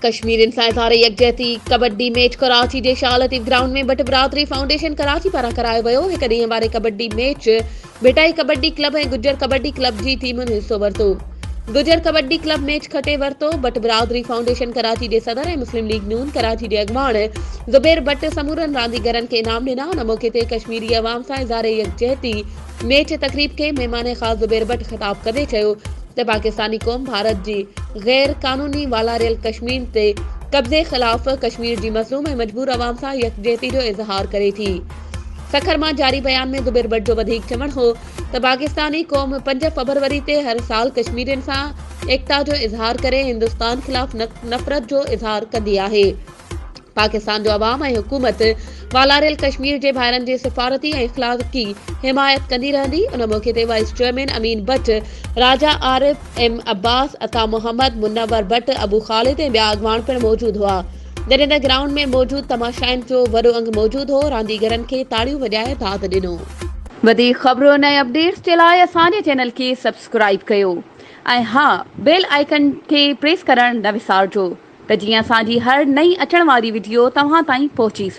कश्मीर इंसान इज़हार यकजहती कबड्डी मैच कराची के शाह लतीफ़ ग्राउंड में भट बरादरी फाउंडेशन कराची पारां करायो वियो। हिक ॾींहं वारे कबड्डी मैच भिटाई कबड्डी क्लब ऐं गुजर कबड्डी क्लब जी टीमुनि हिस्सो वरितो। गुजर कबड्डी क्लब मैच खटे वरितो। भट बरादरी फाउंडेशन कराची जे सदर ऐं मुस्लिम लीग नून कराची जे अॻवान ज़ुबैर भट्ट समूरनि रांदीगरनि खे इनाम ॾिना। उन मौक़े ते कश्मीरी अवाम सां इज़हार यकजहती मैच तक़रीब खे महिमान ख़ास ज़ुबैर भट्ट ख़िताब कंदे चयो त पाकिस्तानी क़ौम भारत जी गैर कानूनी वालारियल कश्मीर ते कब्ज़े ख़िलाफ़ कश्मीर जी मज़लूम ऐं मजबूर अवाम सां यकजहती जो इज़हार करे थी। सखर मां जारी बयान में ज़ुबैर भट्ट जो वधीक चवणु हो त पाकिस्तानी क़ौम 5 फरवरी ते हर साल कश्मीरियुनि सां एकता जो इज़हार करे हिंदुस्तान ख़िलाफ़ नफ़रत जो इज़हार कंदी आहे। पाकिस्तान जो अवाम ऐं हुकूमत वालारियल कश्मीर जे भाइरनि जे सिफ़ारती ऐं इख़लाक़ी हिमायत कंदी रहंदी। उन मौक़े ते वाइस चेयरमैन अमीन भट्ट, राजा आरिफ एम अब्बास, अता मोहम्मद, मुनव्वर भट्ट, अबू ख़ालिद ऐं ॿिया अॻवान पिणु मौजूदु हुआ। जॾहिं त ग्राउंड में मौजूदु तमाशाइनि जो वॾो अंग मौजूदु हो। रांदीगरनि खे ताड़ियूं वॼाए दाद ॾिनो। वधीक ख़बरूं ऐं अपडेट्स जे लाइ असांजे चैनल खे सब्सक्राइब कयो ऐं हा, बेल आइकन खे प्रेस करणु न विसारिजो त जीअं असांजी हर नई अचण वारी वीडियो तव्हां ताईं पहुची सघे।